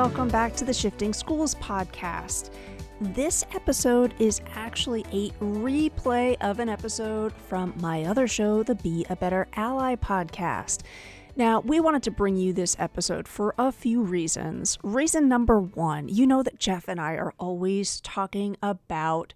welcome back to the Shifting Schools podcast. This episode is actually a replay of an episode from my other show, the Be a Better Ally podcast. Now, we wanted to bring you this episode for a few reasons. Reason number one, you know that Jeff and I are always talking about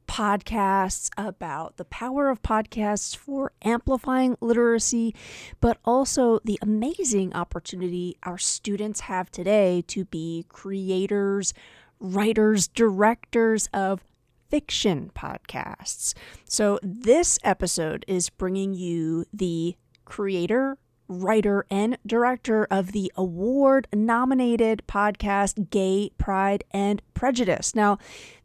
podcasts, about the power of podcasts for amplifying literacy, but also the amazing opportunity our students have today to be creators, writers, directors of fiction podcasts. So this episode is bringing you the creator, writer, and director of the award-nominated podcast Gay, Pride, and Prejudice. Now,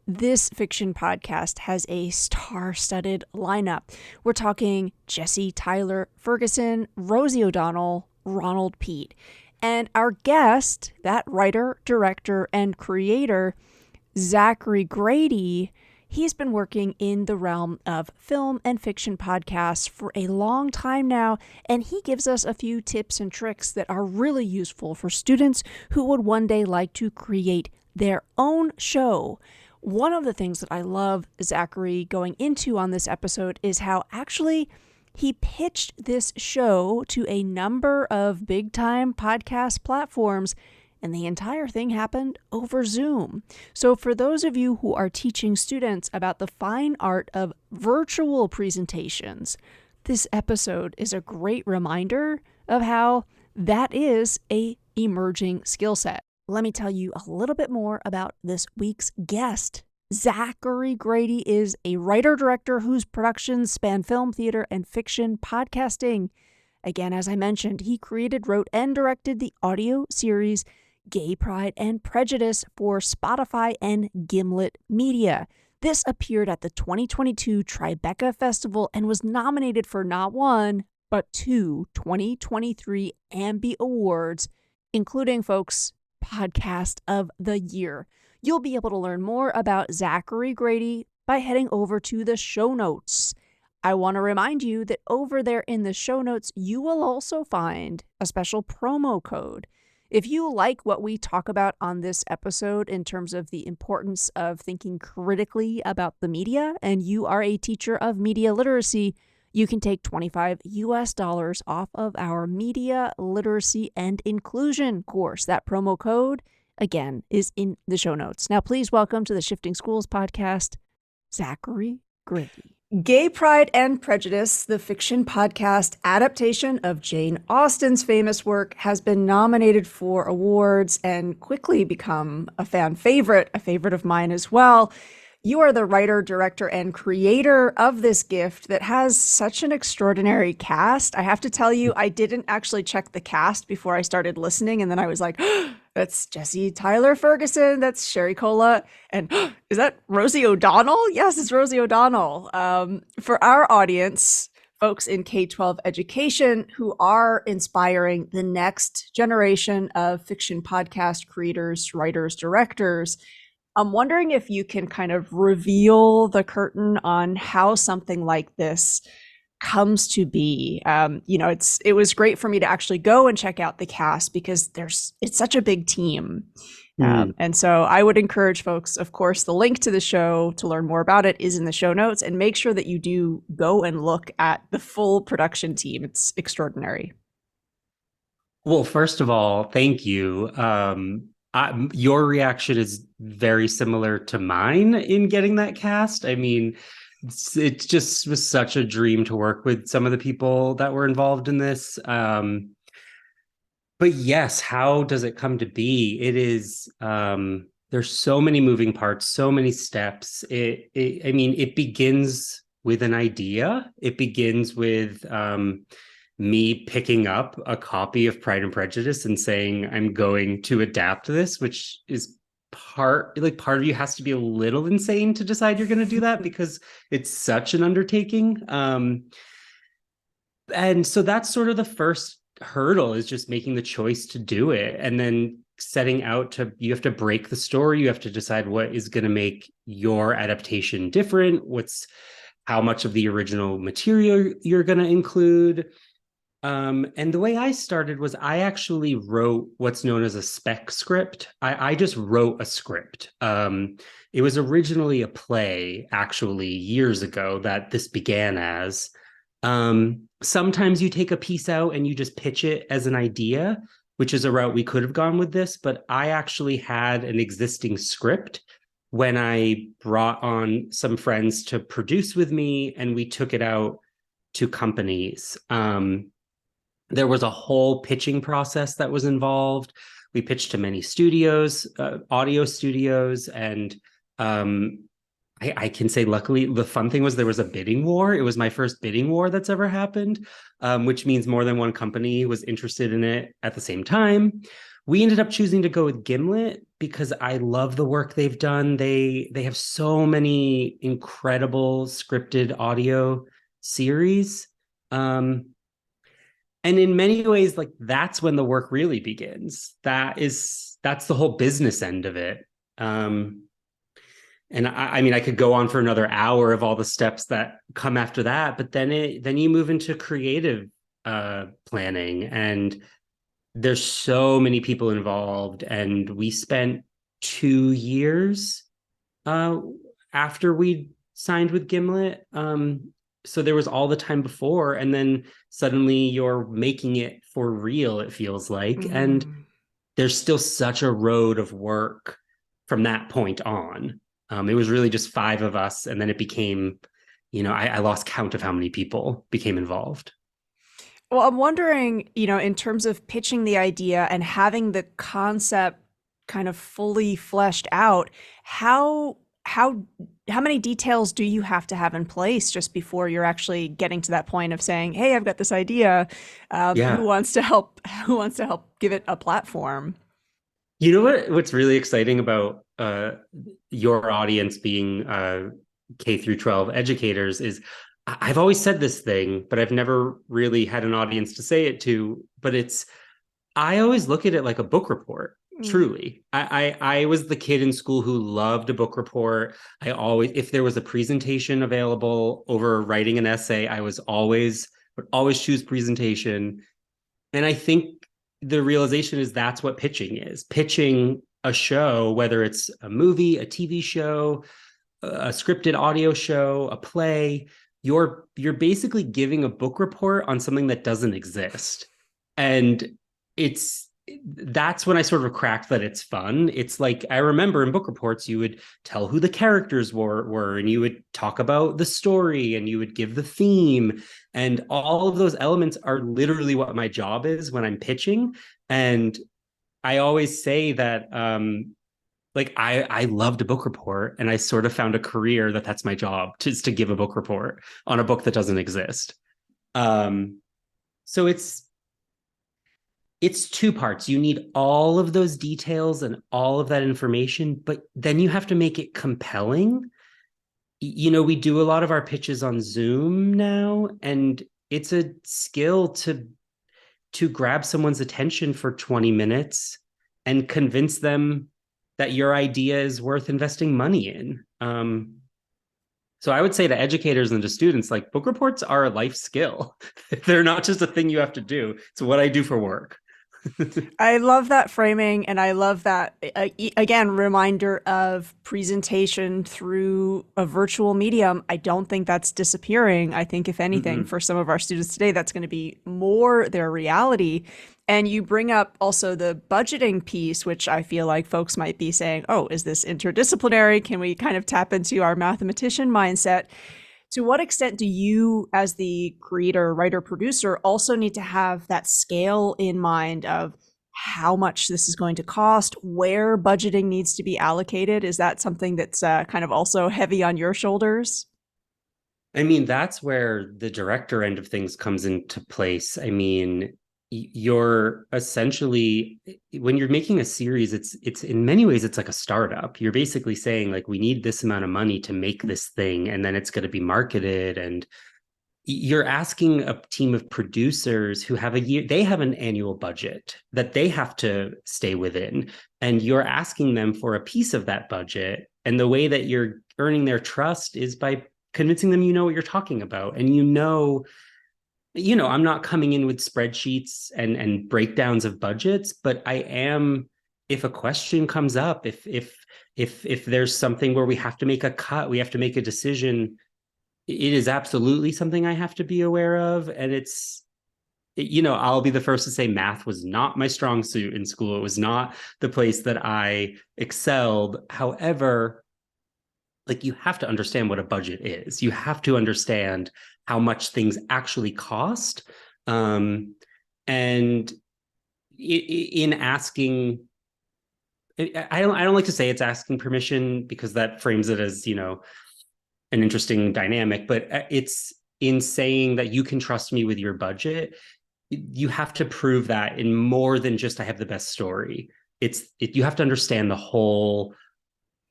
this fiction podcast has a star-studded lineup. We're talking Jesse Tyler Ferguson, Rosie O'Donnell, Ronald Pete. And our guest, that writer, director, and creator, Zackary Grady, he's been working in the realm of film and fiction podcasts for a long time now, and he gives us a few tips and tricks that are really useful for students who would one day like to create their own show. One of the things that I love Zackary going into on this episode is how actually he pitched this show to a number of big-time podcast platforms, and the entire thing happened over Zoom. So for those of you who are teaching students about the fine art of virtual presentations, this episode is a great reminder of how that is an emerging skill set. Let me tell you a little bit more about this week's guest. Zackary Grady is a writer-director whose productions span film, theater, and fiction podcasting. Again, as I mentioned, he created, wrote, and directed the audio series Gay, Pride, and Prejudice for Spotify and Gimlet Media. This appeared at the 2022 Tribeca Festival and was nominated for not one, but two 2023 Ambie Awards, including, folks, Podcast of the Year. You'll be able to learn more about Zackary Grady by heading over to the show notes. I want to remind you that over there in the show notes, you will also find a special promo code. If you like what we talk about on this episode in terms of the importance of thinking critically about the media, and you are a teacher of media literacy, you can take $25 off of our media literacy and inclusion course. That promo code, again, is in the show notes. Now, please welcome to the Shifting Schools podcast, Zackary Grady. Gay, Pride, and Prejudice, the fiction podcast adaptation of Jane Austen's famous work, has been nominated for awards and quickly become a fan favorite, a favorite of mine as well. You are the writer, director, and creator of this gift that has such an extraordinary cast. I have to tell you, I didn't actually check the cast before I started listening, and then I was like, that's Jesse Tyler Ferguson, that's Sherry Cola, and is that Rosie O'Donnell? Yes, it's Rosie O'Donnell. For our audience, folks in K-12 education who are inspiring the next generation of fiction podcast creators, writers, directors, I'm wondering if you can kind of reveal the curtain on how something like this comes to be. It was great for me to actually go and check out the cast because it's such a big team. And so I would encourage folks, of course, the link to the show to learn more about it is in the show notes, and make sure that you do go and look at the full production team. It's extraordinary. Well, first of all, thank you. Your reaction is very similar to mine in getting that cast. I mean, it just was such a dream to work with some of the people that were involved in this. But yes, how does it come to be? It is, there's so many moving parts, so many steps. It begins with an idea. It begins with me picking up a copy of Pride and Prejudice and saying, I'm going to adapt this, which is part of you has to be a little insane to decide you're going to do that because it's such an undertaking. And so that's sort of the first hurdle, is just making the choice to do it. And then setting out you have to break the story. You have to decide what is going to make your adaptation different. How much of the original material you're going to include. And the way I started was I actually wrote what's known as a spec script. I just wrote a script. It was originally a play, actually, years ago that this began as. Sometimes you take a piece out and you just pitch it as an idea, which is a route we could have gone with this, but I actually had an existing script when I brought on some friends to produce with me and we took it out to companies. There was a whole pitching process that was involved. We pitched to many studios, audio studios, and I can say, luckily, the fun thing was there was a bidding war. It was my first bidding war that's ever happened, which means more than one company was interested in it at the same time. We ended up choosing to go with Gimlet because I love the work they've done. They have so many incredible scripted audio series. And in many ways, like that's when the work really begins. That's the whole business end of it. And I mean, I could go on for another hour of all the steps that come after that, but then you move into creative planning, and there's so many people involved. And we spent 2 years uh, after we signed with Gimlet. So there was all the time before, and then suddenly you're making it for real, it feels like. And there's still such a road of work from that point on. It was really just five of us, and then it became, I lost count of how many people became involved. Well, I'm wondering, in terms of pitching the idea and having the concept kind of fully fleshed out, how many details do you have to have in place just before you're actually getting to that point of saying, "Hey, I've got this idea. Yeah. Who wants to help? Who wants to help give it a platform?" You know what's really exciting about your audience being K through 12 educators is I've always said this thing, but I've never really had an audience to say it to. But I always look at it like a book report. Truly, I was the kid in school who loved a book report. I always, if there was a presentation available over writing an essay, I would always choose presentation. And I think the realization is that's what pitching is. Pitching a show, whether it's a movie, a TV show, a scripted audio show, a play, you're basically giving a book report on something that doesn't exist. And that's when I sort of cracked that it's fun. It's like, I remember in book reports, you would tell who the characters were, and you would talk about the story, and you would give the theme. And all of those elements are literally what my job is when I'm pitching. And I always say that, like, I loved a book report, and I sort of found a career that's my job, just to give a book report on a book that doesn't exist. So it's two parts. You need all of those details and all of that information, but then you have to make it compelling. We do a lot of our pitches on Zoom now, and it's a skill to grab someone's attention for 20 minutes and convince them that your idea is worth investing money in. So I would say to educators and to students, like, book reports are a life skill. They're not just a thing you have to do. It's what I do for work. I love that framing, and I love that, again, reminder of presentation through a virtual medium. I don't think that's disappearing. I think, if anything, for some of our students today, that's going to be more their reality. And you bring up also the budgeting piece, which I feel like folks might be saying, "Oh, is this interdisciplinary? Can we kind of tap into our mathematician mindset?" To what extent do you, as the creator, writer, producer, also need to have that scale in mind of how much this is going to cost, where budgeting needs to be allocated? Is that something that's kind of also heavy on your shoulders? I mean, that's where the director end of things comes into place. I mean, you're essentially, when you're making a series, it's in many ways it's like a startup. You're basically saying, like, we need this amount of money to make this thing, and then it's going to be marketed. And you're asking a team of producers who have they have an annual budget that they have to stay within, and you're asking them for a piece of that budget. And the way that you're earning their trust is by convincing them what you're talking about, and I'm not coming in with spreadsheets and breakdowns of budgets, but I am, if a question comes up, if there's something where we have to make a cut, we have to make a decision, it is absolutely something I have to be aware of. And I'll be the first to say math was not my strong suit in school. It was not the place that I excelled. However, like, you have to understand what a budget is. You have to understand how much things actually cost. And in asking, I don't like to say it's asking permission, because that frames it as, an interesting dynamic, but it's in saying that you can trust me with your budget. You have to prove that in more than just I have the best story. You have to understand the whole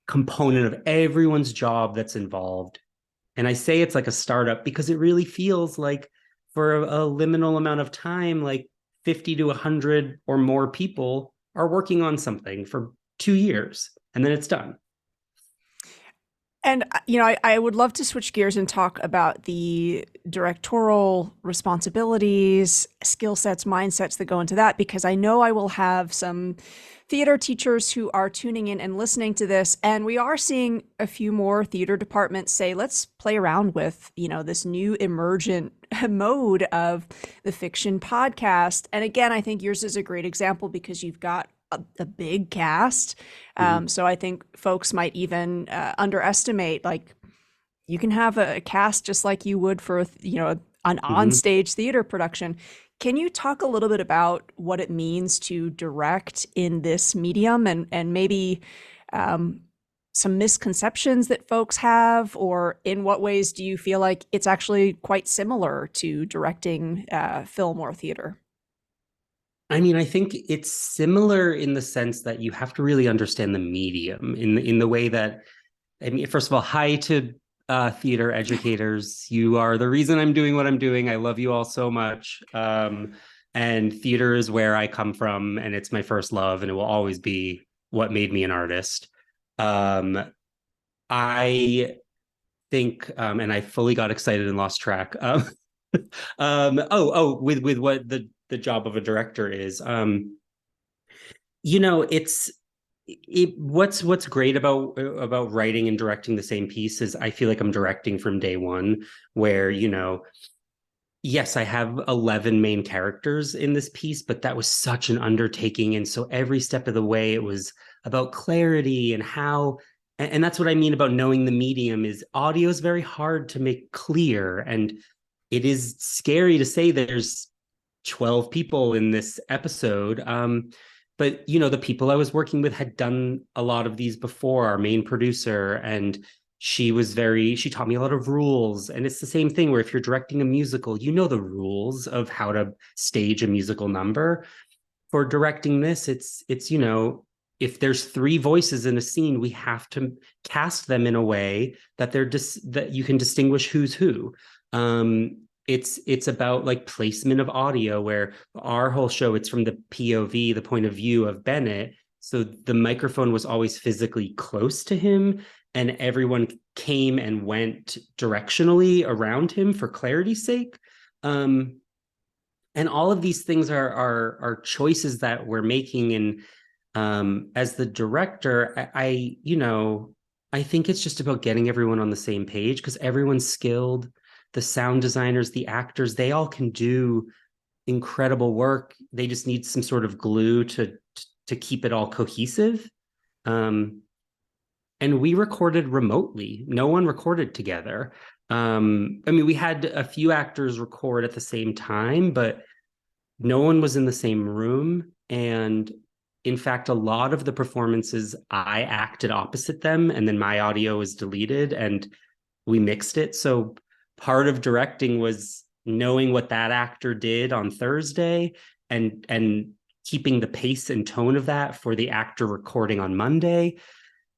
component of everyone's job that's involved. And I say it's like a startup because it really feels like, for a liminal amount of time, like 50 to 100 or more people are working on something for 2 years, and then it's done. And, I would love to switch gears and talk about the directorial responsibilities, skill sets, mindsets that go into that, because I know I will have some theater teachers who are tuning in and listening to this. And we are seeing a few more theater departments say, let's play around with, this new emergent mode of the fiction podcast. And again, I think yours is a great example because you've got a big cast. Mhm. So I think folks might even underestimate, like, you can have a cast just like you would for, an Mhm. on-stage theater production. Can you talk a little bit about what it means to direct in this medium, and maybe um, some misconceptions that folks have, or in what ways do you feel like it's actually quite similar to directing film or theater? I mean, I think it's similar in the sense that you have to really understand the medium in the way that, I mean, first of all, hi to theater educators. You are the reason I'm doing what I'm doing. I love you all so much. And theater is where I come from, and it's my first love, and it will always be what made me an artist. Um, I think, and I fully got excited and lost track. With what the job of a director is. It's what's great about writing and directing the same piece is I feel like I'm directing from day one, where, yes, I have 11 main characters in this piece, but that was such an undertaking. And so every step of the way, it was about clarity and how, and that's what I mean about knowing the medium is audio is very hard to make clear. And it is scary to say there's 12 people in this episode. But the people I was working with had done a lot of these before, our main producer, and she taught me a lot of rules. And it's the same thing where if you're directing a musical, the rules of how to stage a musical number. For directing this, if there's three voices in a scene, we have to cast them in a way that that you can distinguish who's who. It's about like placement of audio, where our whole show, it's from the POV, the point of view of Bennett. So the microphone was always physically close to him, and everyone came and went directionally around him for clarity's sake. And all of these things are choices that we're making. And as the director, I think it's just about getting everyone on the same page, because everyone's skilled. The sound designers, the actors, they all can do incredible work. They just need some sort of glue to keep it all cohesive. um and we recorded remotely. No one recorded together. I mean, we had a few actors record at the same time, but no one was in the same room. And in fact, a lot of the performances, I acted opposite them, and then my audio was deleted and we mixed it. So part of directing was knowing what that actor did on Thursday, and keeping the pace and tone of that for the actor recording on Monday.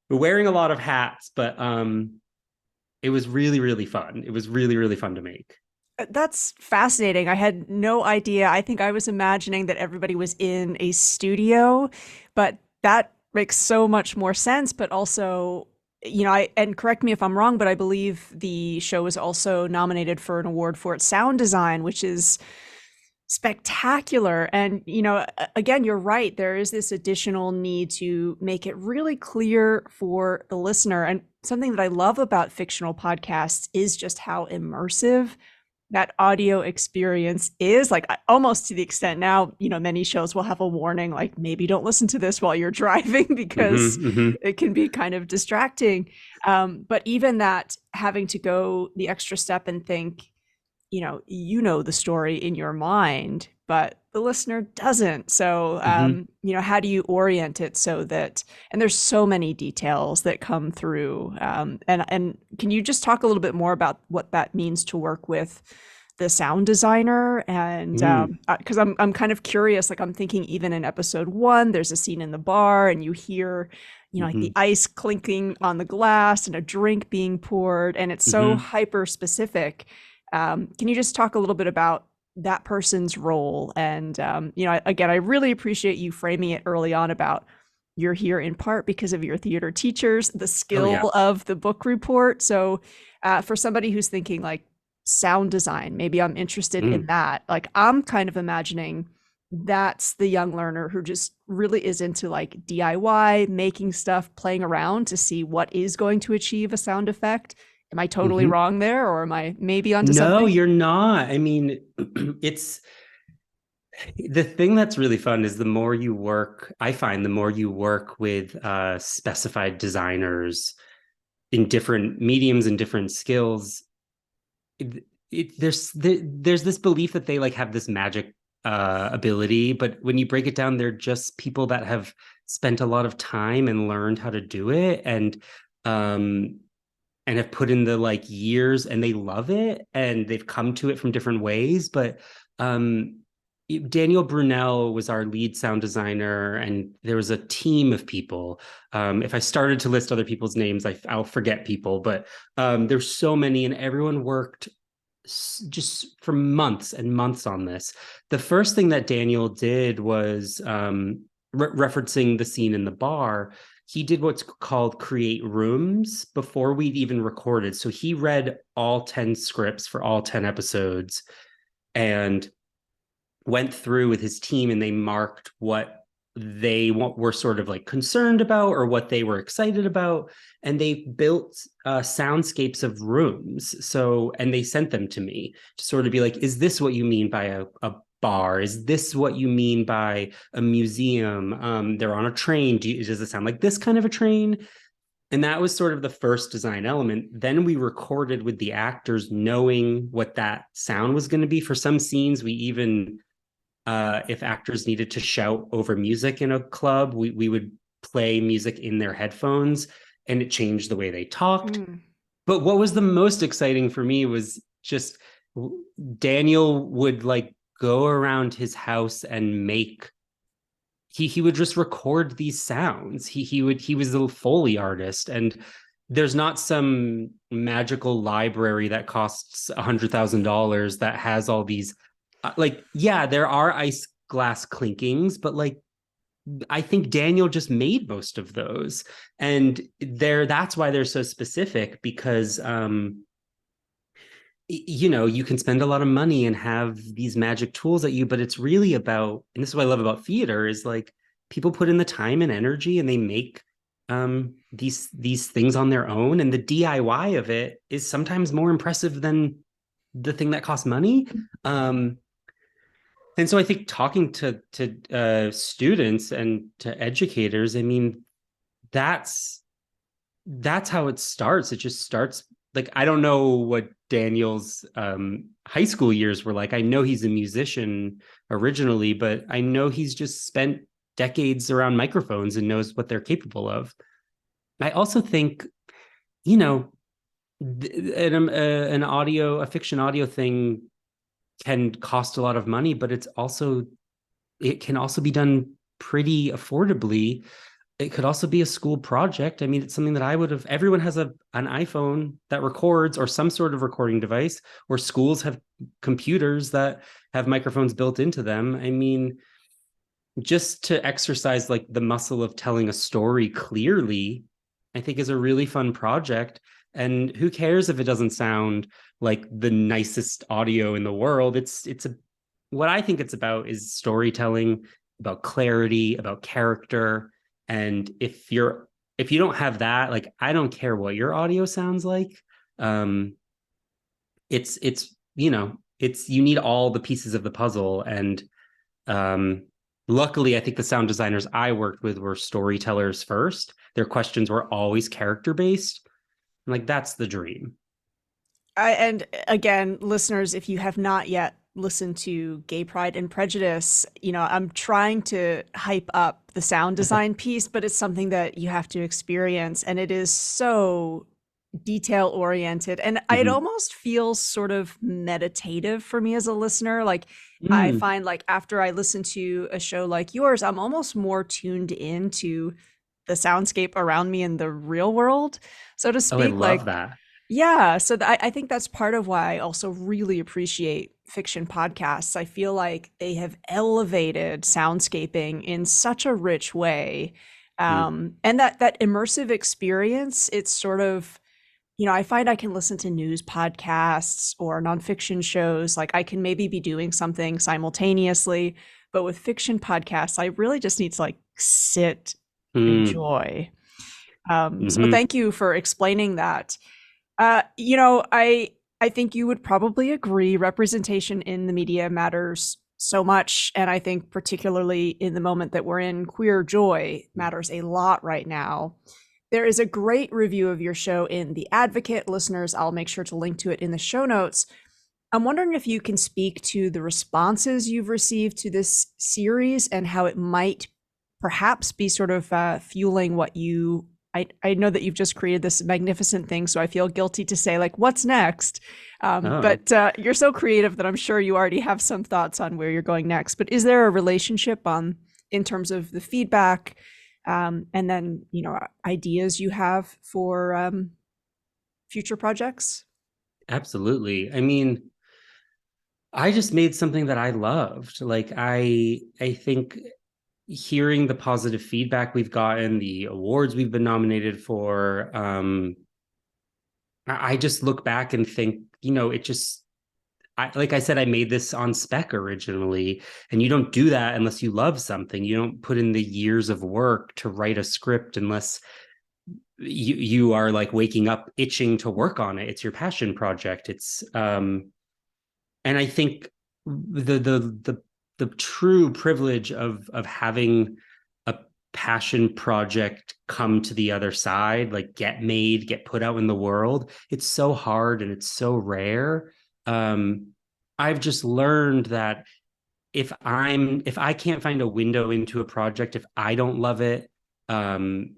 We're wearing a lot of hats, but it was really, really fun. It was really, really fun to make. That's fascinating. I had no idea. I think I was imagining that everybody was in a studio, but that makes so much more sense. But also, and correct me if I'm wrong, but I believe the show is also nominated for an award for its sound design, which is spectacular. And, again, you're right. There is this additional need to make it really clear for the listener. And something that I love about fictional podcasts is just how immersive that audio experience is, like almost to the extent now, many shows will have a warning, like maybe don't listen to this while you're driving because it can be kind of distracting. But even that, having to go the extra step and think, the story in your mind, but the listener doesn't. So, how do you orient it so that, and there's so many details that come through. And can you just talk a little bit more about what that means to work with the sound designer? And because I'm kind of curious, like I'm thinking even in episode 1, there's a scene in the bar and you hear, like the ice clinking on the glass and a drink being poured, and it's so hyper specific. Can you just talk a little bit about that person's role? And, again, I really appreciate you framing it early on about you're here in part because of your theater teachers, the skill of the book report. So for somebody who's thinking like sound design, maybe I'm interested in that. Like I'm kind of imagining that's the young learner who just really is into like DIY, making stuff, playing around to see what is going to achieve a sound effect. Am I totally wrong there, or am I maybe onto something? No, you're not. I mean, it's the thing that's really fun is the more you work, I find the more you work with specified designers in different mediums and different skills, there's this belief that they like have this magic ability, but when you break it down, they're just people that have spent a lot of time and learned how to do it, and have put in the like years, and they love it and they've come to it from different ways. But Daniel Brunel was our lead sound designer, and there was a team of people. If I started to list other people's names, I'll forget people, but there's so many, and everyone worked just for months and months on this. The first thing that Daniel did was referencing the scene in the bar. He did what's called create rooms before we'd even recorded. So he read all 10 scripts for all 10 episodes and went through with his team, and they marked what they were sort of like concerned about or what they were excited about. And they built soundscapes of rooms. So, and they sent them to me to sort of be like, is this what you mean by a bar? Is this what you mean by a museum? They're on a train. Does it sound like this kind of a train? And that was sort of the first design element. Then we recorded with the actors knowing what that sound was going to be. For some scenes, we even, if actors needed to shout over music in a club, we would play music in their headphones, and it changed the way they talked. But what was the most exciting for me was just Daniel would like go around his house and make he would just record these sounds. He was a Foley artist, and there's not some magical library that costs $100,000 that has all these like, yeah, there are ice glass clinkings, but like I think Daniel just made most of those. And that's why they're so specific, because you can spend a lot of money and have these magic tools at you, but it's really about, and this is what I love about theater, is like people put in the time and energy and they make these things on their own, and the DIY of it is sometimes more impressive than the thing that costs money. And so I think talking to students and to educators, I mean, that's how it starts. It just starts like, I don't know what Daniel's high school years were like. I know he's a musician originally, but I know he's just spent decades around microphones and knows what they're capable of. I also think, an a fiction audio thing can cost a lot of money, but it can also be done pretty affordably. It could also be a school project. I mean, it's something that everyone has an iPhone that records, or some sort of recording device, or schools have computers that have microphones built into them. I mean, just to exercise like the muscle of telling a story clearly I think is a really fun project. And who cares if it doesn't sound like the nicest audio in the world? It's a what I think it's about is storytelling, about clarity, about character. And if you don't have that, like I don't care what your audio sounds like. Um, it's it's you need all the pieces of the puzzle. And um, luckily, I think the sound designers I worked with were storytellers first. Their questions were always character based. Like that's the dream. And again, listeners, if you have not yet listened to Gay Pride and Prejudice, I'm trying to hype up the sound design piece, but it's something that you have to experience. And it is so detail oriented. And it Mm-hmm. almost feels sort of meditative for me as a listener. Like, I Mm. find like after I listen to a show like yours, I'm almost more tuned into the soundscape around me in the real world, so to Oh, I speak. love Like, that. yeah, so I think that's part of why I also really appreciate fiction podcasts. I feel like they have elevated soundscaping in such a rich way. Mm. And that immersive experience, it's sort of, I find I can listen to news podcasts or nonfiction shows. Like I can maybe be doing something simultaneously, but with fiction podcasts, I really just need to like sit and Mm. enjoy. So Mm-hmm. thank you for explaining that. I think you would probably agree representation in the media matters so much, and I think particularly in the moment that we're in, queer joy matters a lot right now. There is a great review of your show in The Advocate. Listeners, I'll make sure to link to it in the show notes. I'm wondering if you can speak to the responses you've received to this series and how it might perhaps be sort of fueling what you. I know that you've just created this magnificent thing, so I feel guilty to say, like, what's next? Oh, But you're so creative that I'm sure you already have some thoughts on where you're going next. But is there a relationship on in terms of the feedback, and then ideas you have for future projects? absolutely. I mean, I just made something that I loved. Like I think hearing the positive feedback we've gotten, the awards we've been nominated for, I just look back and think, it just like I said, I made this on spec originally, and you don't do that unless you love something. You don't put in the years of work to write a script unless you are like waking up itching to work on it. It's your passion project. And I think the true privilege of having a passion project come to the other side, like get made, get put out in the world, it's so hard and it's so rare. um I've just learned that if I can't find a window into a project, if I don't love it, um,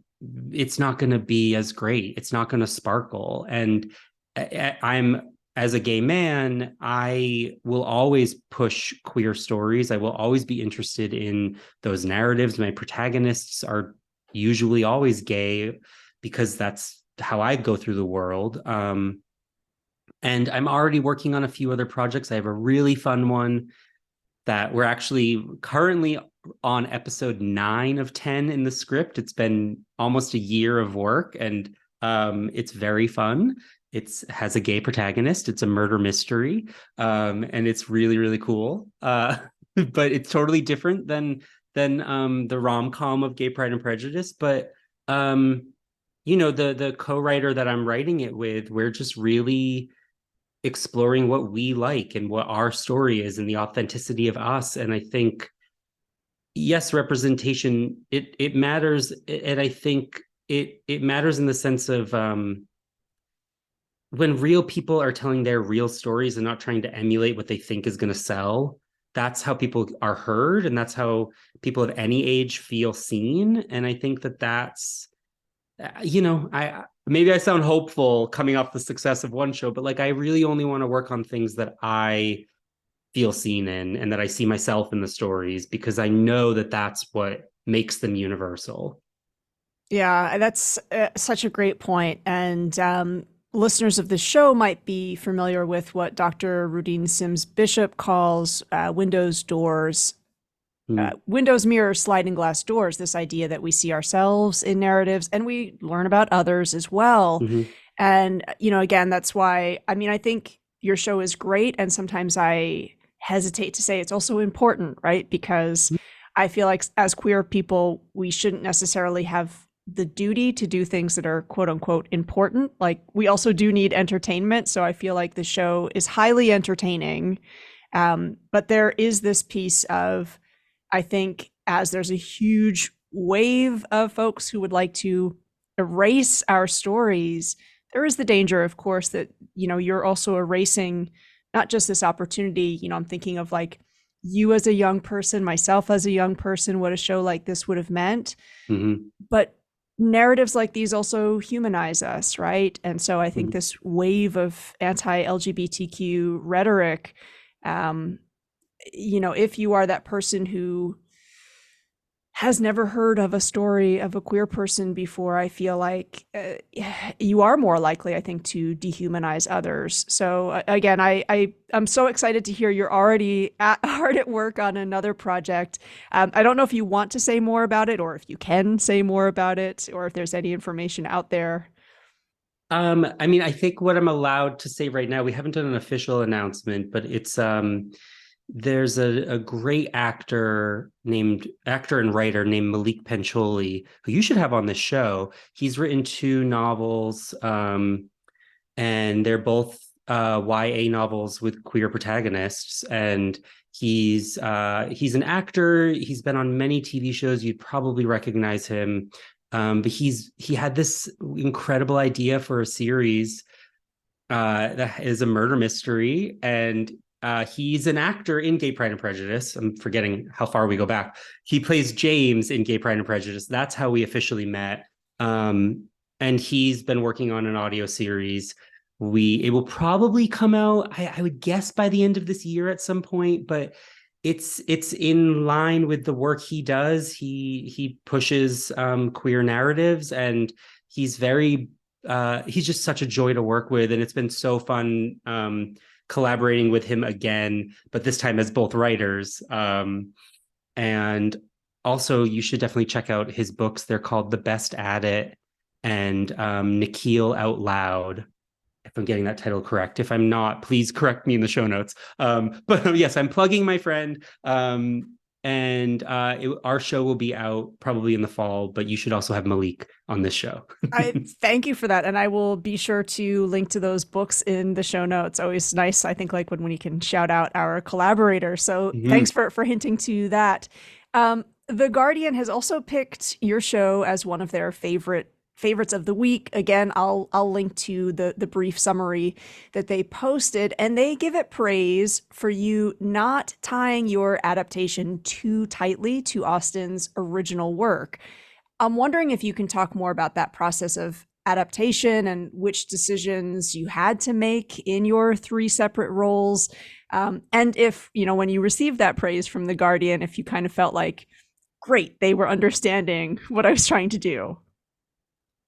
it's not going to be as great. It's not going to sparkle. And I'm as a gay man, I will always push queer stories. I will always be interested in those narratives. My protagonists are usually always gay because that's how I go through the world. And I'm already working on a few other projects. I have a really fun one that we're actually currently on episode 9 of 10 in the script. It's been almost a year of work, and it's very fun. It's has a gay protagonist. It's a murder mystery, and it's really really cool. But it's totally different than the rom com of Gay Pride and Prejudice. But the co-writer that I'm writing it with, we're just really exploring what we like and what our story is and the authenticity of us. And I think, yes, representation, it matters. And I think it matters in the sense of when real people are telling their real stories and not trying to emulate what they think is going to sell. That's how people are heard, and that's how people of any age feel seen. And I think that's I maybe I sound hopeful coming off the success of one show, but like I really only want to work on things that I feel seen in and that I see myself in the stories, because I know that that's what makes them universal. Yeah, that's such a great point. And listeners of the show might be familiar with what Dr. Rudine Sims Bishop calls windows, doors, Mm-hmm. windows, mirrors, sliding glass doors, this idea that we see ourselves in narratives and we learn about others as well. Mm-hmm. And, again, that's why, I think your show is great. And sometimes I hesitate to say it's also important, right? Because I feel like as queer people, we shouldn't necessarily have the duty to do things that are quote unquote important. Like we also do need entertainment. So I feel like the show is highly entertaining. But there is this piece of, I think, as there's a huge wave of folks who would like to erase our stories, there is the danger, of course, that, you're also erasing not just this opportunity. I'm thinking of like you as a young person, myself as a young person, what a show like this would have meant. Mm-hmm. But narratives like these also humanize us, right? And so I think this wave of anti-LGBTQ rhetoric, if you are that person who has never heard of a story of a queer person before, I feel like you are more likely, I think, to dehumanize others. So again, I'm so excited to hear you're already hard at work on another project. I don't know if you want to say more about it, or if you can say more about it, or if there's any information out there. I mean, I think what I'm allowed to say right now, we haven't done an official announcement, but it's there's a great actor and writer named Malik Pancholi, who you should have on this show. He's written two novels, and they're both YA novels with queer protagonists. And he's an actor. He's been on many TV shows. You'd probably recognize him. But he had this incredible idea for a series that is a murder mystery, and he's an actor in Gay Pride and Prejudice. I'm forgetting how far we go back. He plays James in Gay Pride and Prejudice. That's how we officially met. And he's been working on an audio series. It will probably come out, I would guess, by the end of this year at some point, but it's in line with the work he does. He pushes queer narratives, and he's he's just such a joy to work with, and it's been so fun collaborating with him again, but this time as both writers. And also, you should definitely check out his books. They're called The Best at It and Nikhil Out Loud, if I'm getting that title correct. If I'm not, please correct me in the show notes. But yes, I'm plugging my friend. And our show will be out probably in the fall, but you should also have Malik on this show. I thank you for that. And I will be sure to link to those books in the show notes. Always nice, I think, like when we can shout out our collaborator. So thanks for hinting to that. The Guardian has also picked your show as one of their favorites of the week. Again, I'll link to the brief summary that they posted, and they give it praise for you not tying your adaptation too tightly to Austen's original work. I'm wondering if you can talk more about that process of adaptation and which decisions you had to make in your three separate roles. And if, when you received that praise from The Guardian, if you kind of felt like, great, they were understanding what I was trying to do.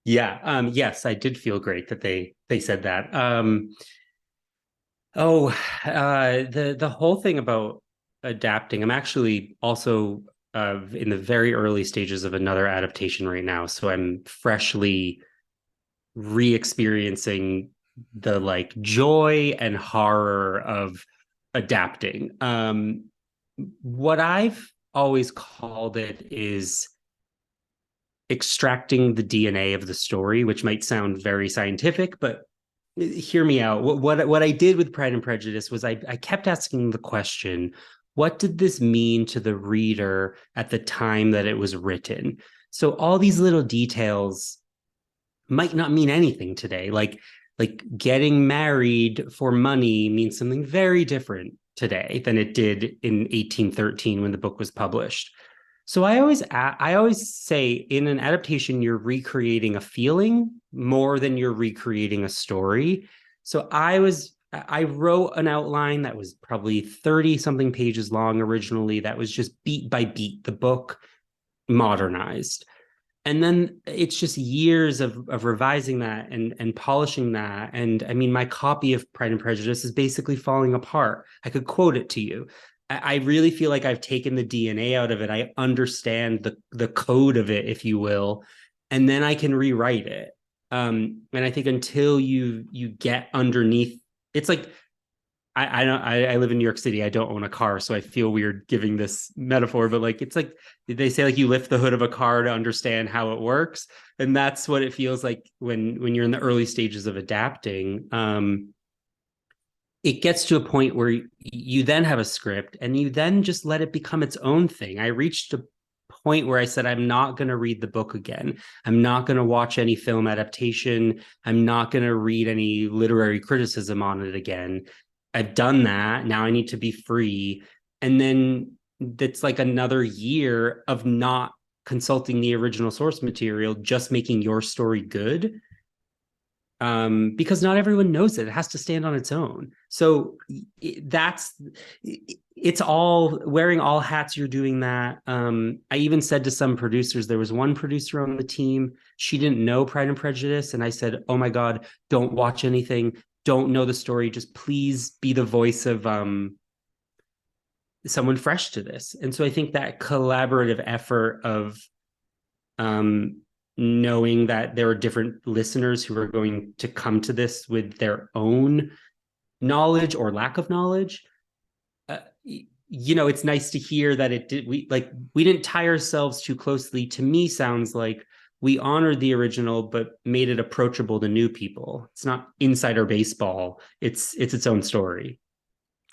Yeah. Yes, I did feel great that they said that. The whole thing about adapting, I'm actually also in the very early stages of another adaptation right now, so I'm freshly re-experiencing the like joy and horror of adapting. What I've always called it is extracting the DNA of the story, which might sound very scientific, but hear me out. What I did with Pride and Prejudice was I kept asking the question, what did this mean to the reader at the time that it was written? So all these little details might not mean anything today. Like getting married for money means something very different today than it did in 1813 when the book was published. So I always say in an adaptation, you're recreating a feeling more than you're recreating a story. So I wrote an outline that was probably 30 something pages long originally, that was just beat by beat the book modernized. And then it's just years of revising that and polishing that. And I mean, my copy of Pride and Prejudice is basically falling apart. I could quote it to you. I really feel like I've taken the DNA out of it. I understand the code of it, if you will, and then I can rewrite it. And I think until you get underneath, it's like I don't I live in New York City. I don't own a car, so I feel weird giving this metaphor, but like it's like they say like you lift the hood of a car to understand how it works, and that's what it feels like when you're in the early stages of adapting. It gets to a point where you then have a script and you then just let it become its own thing. I reached a point where I said, I'm not going to read the book again. I'm not going to watch any film adaptation. I'm not going to read any literary criticism on it again. I've done that. Now I need to be free. And then that's like another year of not consulting the original source material, just making your story good, because not everyone knows it. It has to stand on its own. So it's all wearing all hats. You're doing that. I even said to some producers, there was one producer on the team. She didn't know Pride and Prejudice. And I said, oh my God, don't watch anything. Don't know the story. Just please be the voice of someone fresh to this. And so I think that collaborative effort of um, knowing that there are different listeners who are going to come to this with their own knowledge or lack of knowledge. It's nice to hear that we didn't tie ourselves too closely. To me, sounds like we honored the original but made it approachable to new people. It's not insider baseball. It's own story.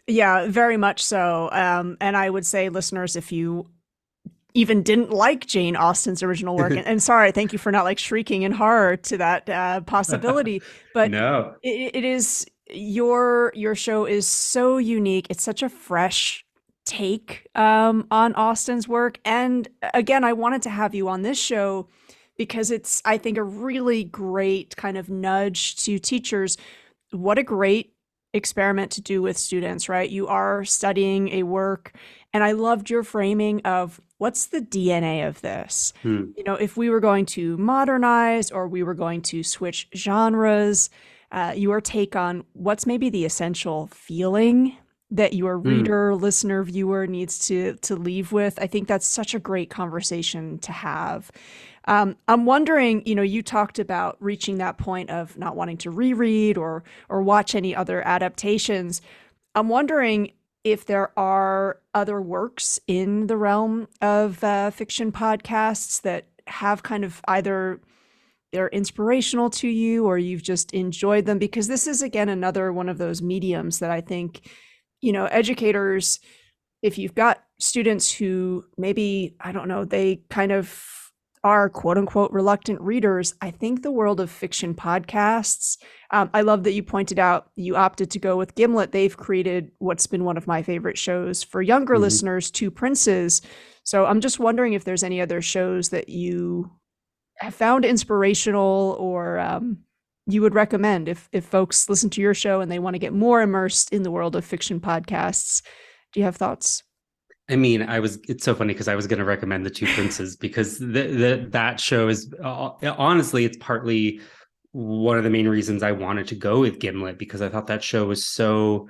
Yeah, very much so. And I would say, listeners, if you even didn't like Jane Austen's original work, and sorry, thank you for not like shrieking in horror to that possibility, but No. it is your show is so unique. It's such a fresh take on Austen's work, and again, I wanted to have you on this show because it's, I think, a really great kind of nudge to teachers. What a great experiment to do with students, right? You are studying a work, and I loved your framing of what's the DNA of this? Hmm. You know, if we were going to modernize or we were going to switch genres, your take on what's maybe the essential feeling that your Hmm. reader, listener, viewer needs to leave with. I think that's such a great conversation to have. I'm wondering, you know, you talked about reaching that point of not wanting to reread or watch any other adaptations. I'm wondering if there are other works in the realm of fiction podcasts that have kind of either they're inspirational to you or you've just enjoyed them, because this is again another one of those mediums that I think, you know, educators, if you've got students who maybe, I don't know, they kind of are quote unquote reluctant readers, I think the world of fiction podcasts, I love that you pointed out you opted to go with Gimlet. They've created what's been one of my favorite shows for younger Mm-hmm. listeners, Two Princes. So I'm just wondering if there's any other shows that you have found inspirational or you would recommend if folks listen to your show and they want to get more immersed in the world of fiction podcasts. Do you have thoughts? I mean, it's so funny because I was going to recommend The Two Princes because that show is honestly, it's partly one of the main reasons I wanted to go with Gimlet, because I thought that show was so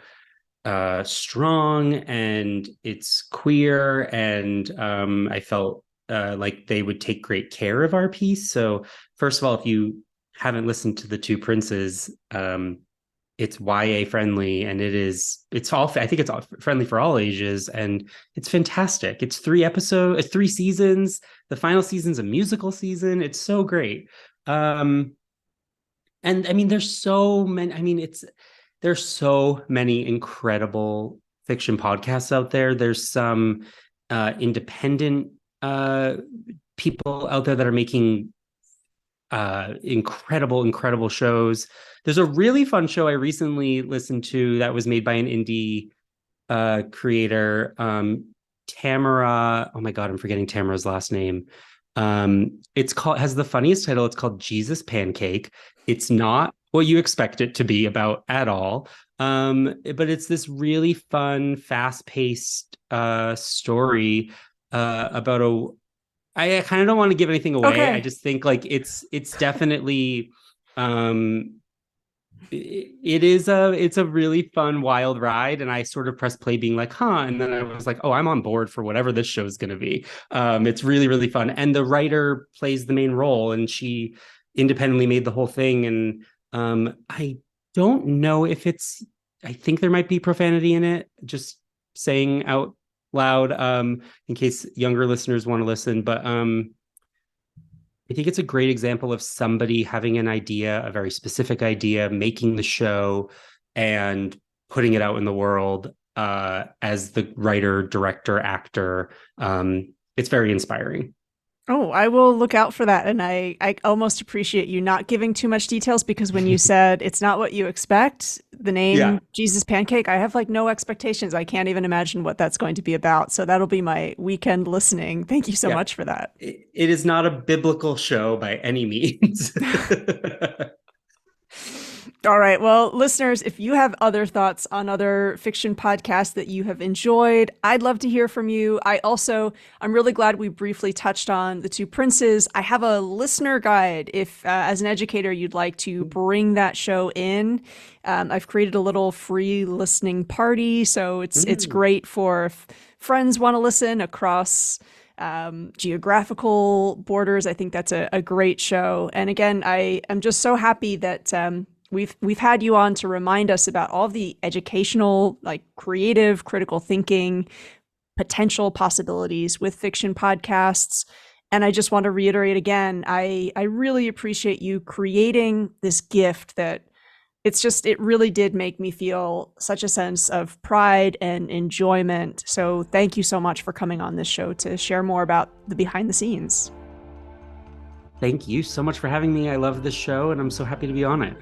strong and it's queer, and I felt like they would take great care of our piece. So first of all, if you haven't listened to The Two Princes, it's YA friendly, and it's all, I think it's all friendly for all ages, and it's fantastic. It's 3 seasons. The final season's a musical season. It's so great. And I mean, there's so many incredible fiction podcasts out there. There's some independent people out there that are making incredible shows. There's a really fun show I recently listened to that was made by an indie creator, Tamara. Oh my God, I'm forgetting Tamara's last name. It's called, has the funniest title. It's called Jesus Pancake. It's not what you expect it to be about at all. But it's this really fun, fast-paced story about a I kind of don't want to give anything away. I Okay. just think like it's definitely um It's a really fun wild ride, and I sort of pressed play being like, huh, and then I was like, oh, I'm on board for whatever this show is going to be. It's really, really fun, and the writer plays the main role, and she independently made the whole thing. And I don't know if it's, I think there might be profanity in it, just saying out loud, in case younger listeners want to listen. But I think it's a great example of somebody having an idea, a very specific idea, making the show and putting it out in the world, as the writer, director, actor. It's very inspiring. Oh, I will look out for that. And I almost appreciate you not giving too much details, because when you said it's not what you expect, the Yeah. name Jesus Pancake, I have like no expectations. I can't even imagine what that's going to be about. So that'll be my weekend listening. Thank you so Yeah. much for that. It is not a biblical show by any means. All right. Well, listeners, if you have other thoughts on other fiction podcasts that you have enjoyed, I'd love to hear from you. I'm really glad we briefly touched on The Two Princes. I have a listener guide if, as an educator, you'd like to bring that show in. I've created a little free listening party, so it's Mm. great for if friends want to listen across geographical borders. I think that's a great show. And again, I am just so happy that we've had you on to remind us about all of the educational, like creative, critical thinking potential possibilities with fiction podcasts. And I just want to reiterate again, I really appreciate you creating this gift that it really did make me feel such a sense of pride and enjoyment. So thank you so much for coming on this show to share more about the behind the scenes. Thank you so much for having me. I love this show, and I'm so happy to be on it.